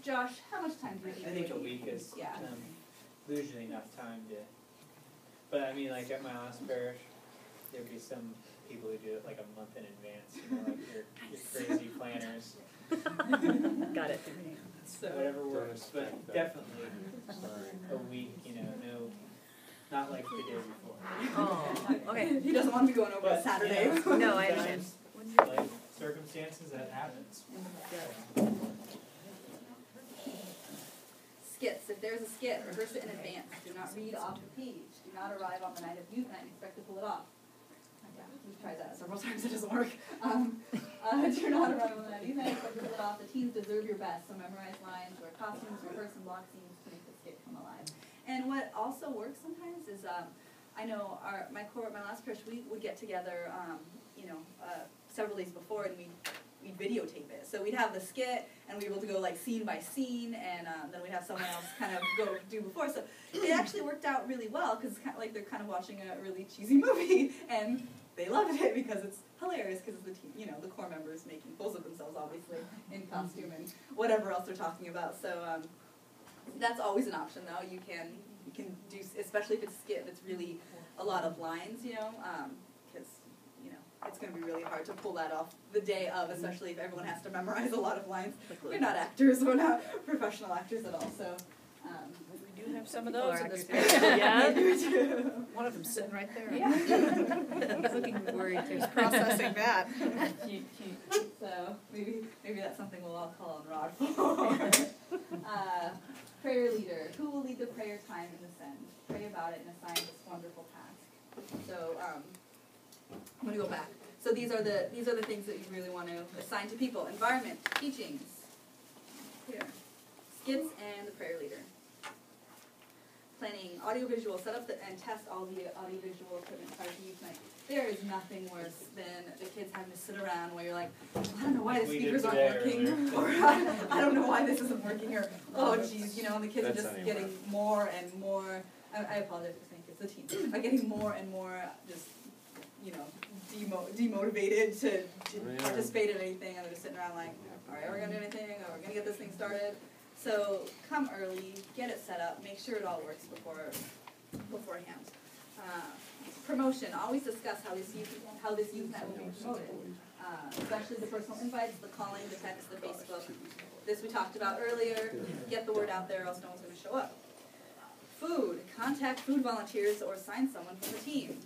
Josh, how much time do you I think a week is usually enough time to. But I mean, like at my last parish, there'd be some people who do it like a month in advance. You know, like your crazy planners. Got it. So whatever works, but definitely a week. You know, not like the day before. Oh, okay. He doesn't want to be going over on Saturday. You know, No, I understand. Like circumstances, that happens. Skits. If there's a skit, rehearse it in advance. Do not read off the page. Do not arrive on the night of youth night and expect to pull it off. We've tried that several times. It doesn't work. Do not arrive on the night of youth night and expect to pull it off. The teens deserve your best. So memorize lines, wear costumes, rehearse and block scenes to make the skit come alive. And what also works sometimes is, I know my last parish, we would get together, several days before, and we'd videotape it. So we'd have the skit, and we'd be able to go like scene by scene, and then we'd have someone else kind of go do before. So it actually worked out really well, because it's kind of like they're kind of watching a really cheesy movie, and they loved it because it's hilarious, because the the core members making fools of themselves, obviously, in costume and whatever else they're talking about. So that's always an option, though. You can do, especially if it's a skit that's really a lot of lines, because it's going to be really hard to pull that off the day of, especially if everyone has to memorize a lot of lines. We're not actors, we're not professional actors at all, so. We do have some of those in this Yeah. One of them's sitting right there. Yeah. He's looking worried. He's processing that. So maybe that's something we'll all call on Rod for. Prayer leader. Who will lead the prayer time in the Send? Pray about it and assign this wonderful task. So I'm going to go back. So these are the things that you really want to assign to people. Environment, teachings, here, skits, and the prayer leader. Planning, audiovisual, set up and test all the audiovisual equipment prior to youth night. There is nothing worse than the kids having to sit around where you're like, I don't know why the speakers aren't working, or I don't know why this isn't working, or oh geez, and the kids are just getting more and more. I apologize for saying kids, the teens are getting more and more just demotivated to participate in anything, and they're just sitting around like, all right, are we gonna do anything? Are we gonna get this thing started? So come early, get it set up, make sure it all works beforehand. Promotion. Always discuss how this youth night will be promoted, especially the personal invites, the calling, the text, the Facebook. This we talked about earlier. Get the word out there, or else no one's going to show up. Food. Contact food volunteers or assign someone from the team.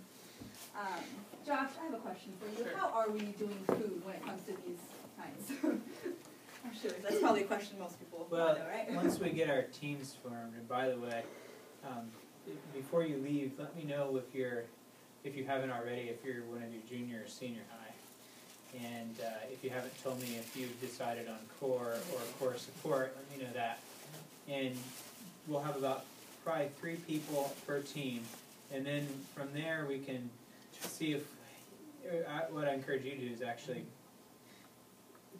Josh, I have a question for you. Sure. How are we doing food when it comes to these nights? I'm sure that's probably a question most people want to know, right? Once we get our teams formed, and by the way, before you leave, let me know if you haven't already, if you're one of your junior or senior high. And if you haven't told me if you've decided on core or core support, let me know that. And we'll have about probably 3 people per team. And then from there we can see if, what I encourage you to do is actually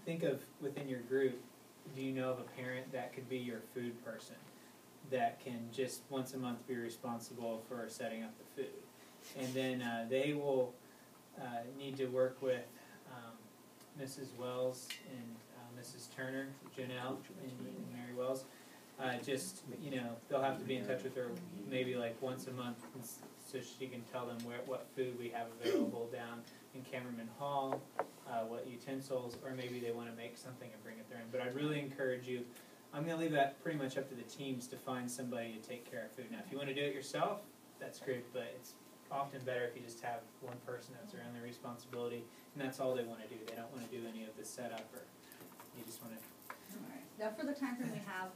think of within your group, do you know of a parent that could be your food person that can just once a month be responsible for setting up the food? And then they will need to work with Mrs. Wells and Mrs. Turner, Janelle, and Mary Wells. They'll have to be in touch with her maybe like once a month so she can tell them what food we have available down in Cameraman Hall, what utensils, or maybe they want to make something and bring it there. But I'd really encourage you, I'm going to leave that pretty much up to the teams to find somebody to take care of food. Now, if you want to do it yourself, that's great, but it's often better if you just have one person that's their only responsibility, and that's all they want to do. They don't want to do any of the setup, or you just want to... All right. Now, for the time frame we have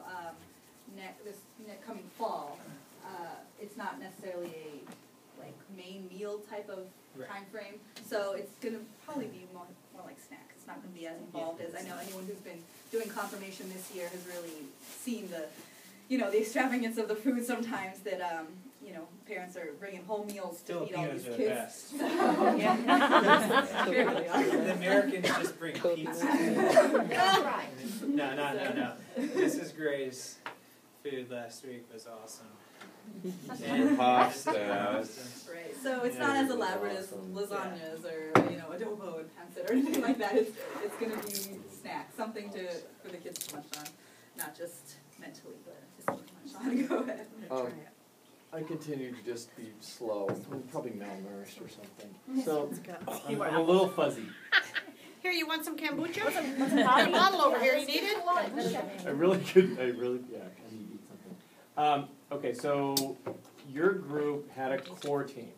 this coming fall, it's not necessarily a main meal type of time frame, so it's going to probably be more like snacks. It's not going to be as involved as I know anyone who's been doing confirmation this year has really seen the extravagance of the food sometimes that parents are bringing whole meals to feed all these kids. Best. Yeah. The Americans just bring pizza. No. Mrs. Gray's food last week was awesome. And pasta. Right. So it's not as elaborate as lasagnas or adobo and pancit or anything like that. It's going to be snacks, something for the kids to munch on. not just mentally, but physically. Go ahead. I continue to just be slow. I'm probably malnourished or something. So I'm a little fuzzy. Here, you want some kombucha? What's a Got a bottle over here, you need it? I really could. I need to eat something. Okay, so your group had a core team,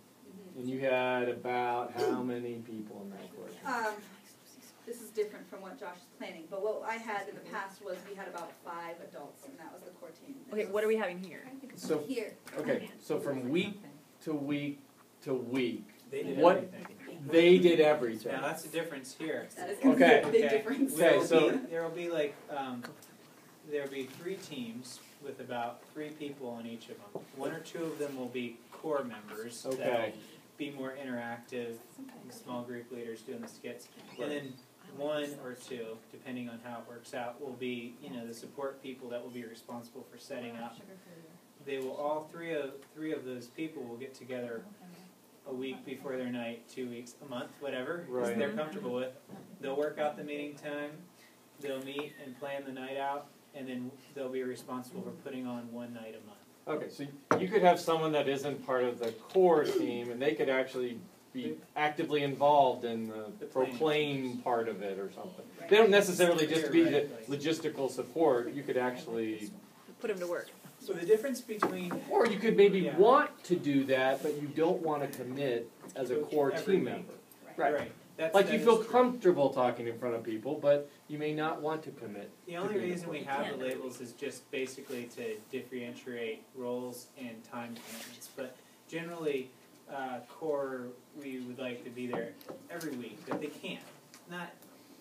and you had about how many people in that core team? This is different from what Josh is planning, but what I had in the past was we had about 5 adults, and that was the core team. Okay, what are we having here? So Here. okay, so from week to week to week, They did What- everything. they did everything. Now that's the difference here. That is gonna be Okay. a big difference. Okay, so- There will be like, there will be 3 teams with about 3 people on each of them. 1 or 2 of them will be core members. Okay. That'll be more interactive, small group leaders doing the skits. And then 1 or 2, depending on how it works out, will be, the support people that will be responsible for setting up. They will all three of those people will get together a week before their night, 2 weeks, a month, whatever Right. they're comfortable with. They'll work out the meeting time. They'll meet and plan the night out, and then they'll be responsible for putting on 1 night a month. Okay, so you could have someone that isn't part of the core team, and they could actually be actively involved in the proclaim part of it or something. They don't necessarily just be the logistical support. You could actually, Put him to work. So the difference between or you could maybe Yeah. want to do that, but you don't want to commit as a core Every team week. member. right, that Like you is feel true. comfortable talking in front of people, but you may not want to commit. The only to being a reason core we team. have the labels is just basically to differentiate roles and time commitments. But generally, core, we would like to be there every week, but they can't. Not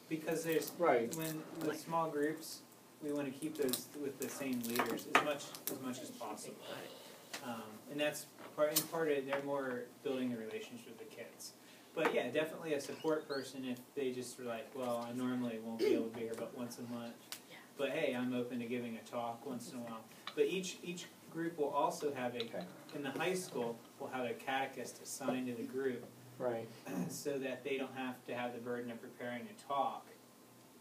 because there's Right. when with small groups, we want to keep those with the same leaders as much as possible. And that's part of they're more building the relationship with the kids. But yeah, definitely a support person if they just are like, well, I normally won't be able to be here but once a month. But hey, I'm open to giving a talk once in a while. But each group will also have in the high school, we'll have a catechist assigned to the group Right. so that they don't have to have the burden of preparing a talk.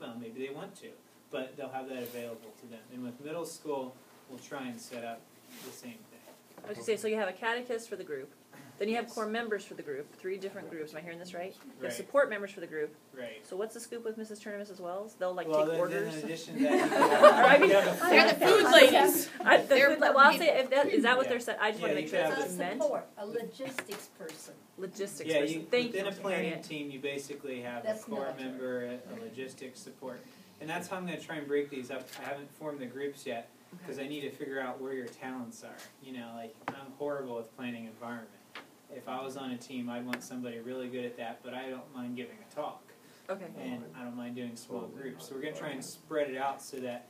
Well, maybe they want to, but they'll have that available to them. And with middle school, we'll try and set up the same thing. I was gonna say, so you have a catechist for the group, then you have Yes. core members for the group, 3 different groups. Am I hearing this right? You have Right. support members for the group. Right. So what's the scoop with Mrs. Turner and Mrs. Wells? They'll like Well, take then orders. in addition to that, I mean, They're the food ladies. Well, I'll say if that is that what Yeah. they're saying. I just want Yeah, to you make sure could that's have what you meant. Support, a logistics person. Logistics yeah, person. Thank within you. a planning Harriet. team, you basically have That's a core military. member, a logistics support. And that's how I'm going to try and break these up. I haven't formed the groups yet because I need to figure out where your talents are. Like I'm horrible with planning environment. If I was on a team, I'd want somebody really good at that, but I don't mind giving a talk. Okay. And I don't mind doing small groups. So we're going to try and spread it out so that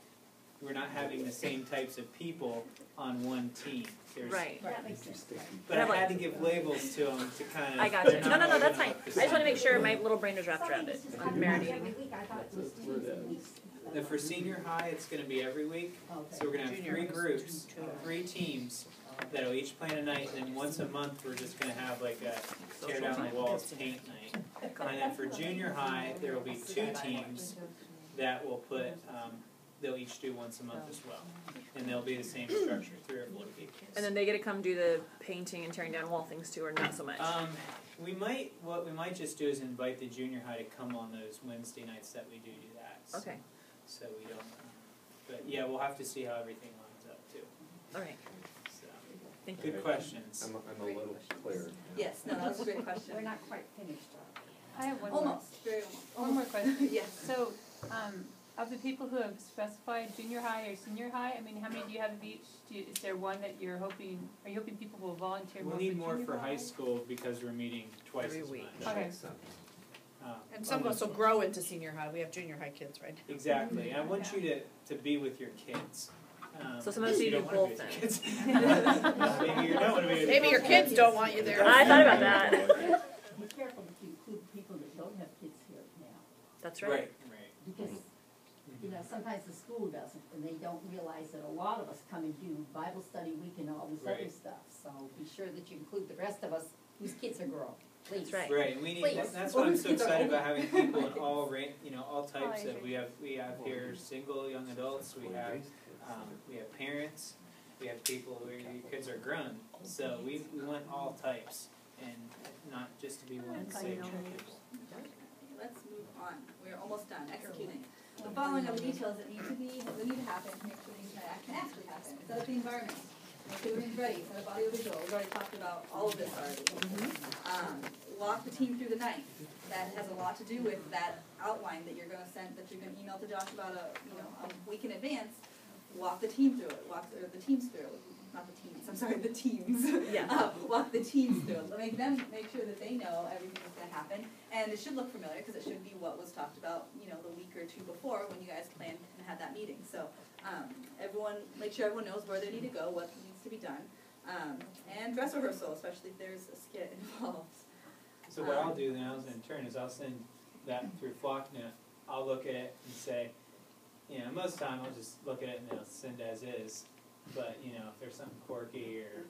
we're not having the same types of people on one team. Right. That makes sense. But I had to give labels to them to kind of. I got you. No, that's fine. I just want to make sure my little brain is wrapped around it. I'm marinating. Every week, I thought it was 2 weeks. For senior high, it's going to be every week. So we're going to have 3 groups, 3 teams that'll each plan a night, and then once a month we're just going to have like a tear down the walls paint night. And then for junior high, there will be 2 teams that will put. They'll each do once a month as well, and they'll be the same structure, 3 or 4 people. And then they get to come do the painting and tearing down wall things too, or not so much. What we might just do is invite the junior high to come on those Wednesday nights that we do that. So, Okay. So we don't. But yeah, we'll have to see how everything lines up too. All right. So, Thank you. good questions. I'm a little clear. Yes, no, that was a great question. We're not quite finished. I have one more. Almost, very almost. One more question. Yes. So, of the people who have specified junior high or senior high, I mean, how many do you have of each? Is there one that you're hoping, are you hoping people will volunteer more We'll for need more junior for high? high school because we're meeting twice Every as week. much. Okay. And some of us will grow into senior high. We have junior high kids, right? Exactly. And I want you to be with your kids. So some of us you need to don't do wanna both be then. with your kids. Maybe you don't want to be with Maybe your kids don't want you there. I thought about that. Be careful if you include people that don't have kids here now, That's right. Right. because, sometimes the school doesn't, and they don't realize that a lot of us come and do Bible study week and all this other Right. stuff, so be sure that you include the rest of us whose kids are grown, please. That's right. Right, and we need. Please. That's why I'm so Kids are excited old. about having people in all all types of. We have here single young adults. We have We have parents, we have people where your kids are grown. So we want all types and not just to be one stage. Let's move on. We're almost done executing. The following are the details that need to happen to make sure the Unite Act can actually happen. Set up the environment. Make sure everything's ready. Set up audio visual. We've already talked about all of this already. Walk the team through the night. That has a lot to do with that outline that you're going to email to Josh about a week in advance. Walk the team through it. The teams through it. Not the teams. I'm sorry, the teams. Yeah. Walk the teams through it. Make sure that they know everything that's going to happen, and it should look familiar because it should be what was talked about, the week or two before when you guys planned and had that meeting. So, make sure everyone knows where they need to go, what needs to be done, and dress rehearsal, especially if there's a skit involved. So what I'll do then, in turn, is I'll send that through Flocknote. I'll look at it and say, most of the time I'll just look at it and I'll send as is. But, if there's something quirky or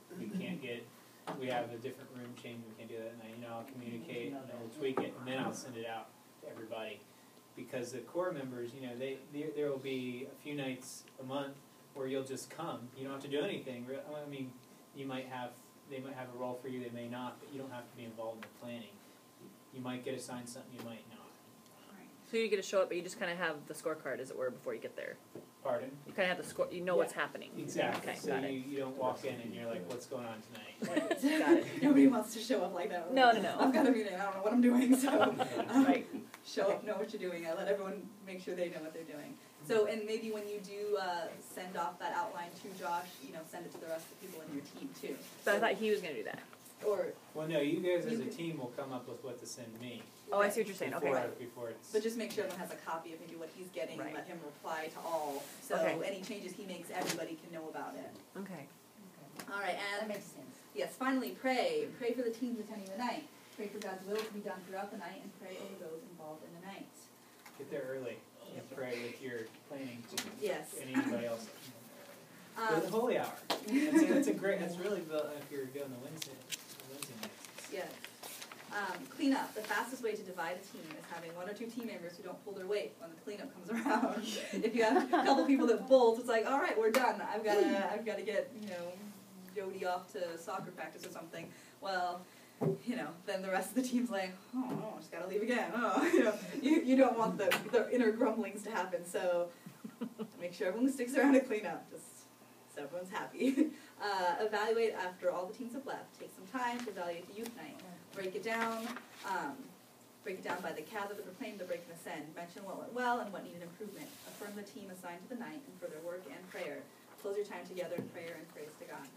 we have a different room change, we can't do that night, I'll communicate and we'll tweak it and then I'll send it out to everybody. Because the core members, there will be a few nights a month where you'll just come. You don't have to do anything. I mean, they might have a role for you, they may not, but you don't have to be involved in the planning. You might get assigned something, you might not. So you get to show up, but you just kind of have the scorecard, as it were, before you get there. Pardon? You kind of have the score. You know what's happening. Exactly. Okay, So got it. you don't walk in and you're like, what's going on tonight? Got it. Nobody wants to show up like that. No. I've got a meeting, I don't know what I'm doing, so Right. show up, know what you're doing. I let everyone make sure they know what they're doing. So, and maybe when you do send off that outline to Josh, send it to the rest of the people in your team too. But I thought he was going to do that. Or, Well, no, you guys as You a could- team will come up with what to send me Oh, I see what you're saying. Okay. before it's. but just make sure everyone has a copy of maybe what he's getting and Right. let him reply to all. So Okay. any changes he makes, everybody can know about it. Okay. All right, That and makes sense. yes, finally, pray. Pray for the teams attending the night. Pray for God's will to be done throughout the night, and pray over those involved in the night. Get there early and pray with your planning team. Yes. And anybody else. For the holy hour. That's really the, if you're doing the Wednesday nights. Yes. Clean up. The fastest way to divide a team is having one or two team members who don't pull their weight when the cleanup comes around. If you have a couple people that bolt, it's like, all right, we're done. I've got to get Jody off to soccer practice or something. Well, then the rest of the team's like, oh no, I just got to leave again. Oh, you don't want the inner grumblings to happen. So make sure everyone sticks around to clean up. Just so everyone's happy. Evaluate after all the teams have left. Take some time to evaluate the youth night. Break it down. Break it down by the gather, the proclaim, the break, and ascend. Mention what went well and what needed improvement. Affirm the team assigned to the night and for their work and prayer. Close your time together in prayer and praise to God.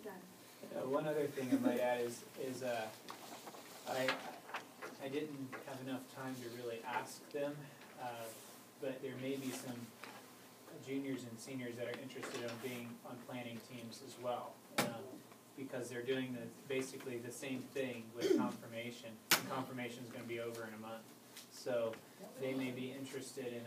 Done. One other thing I might add is I didn't have enough time to really ask them, but there may be some juniors and seniors that are interested in being on planning teams as well, because they're doing basically the same thing with confirmation. And confirmation is going to be over in a month, so they may be interested in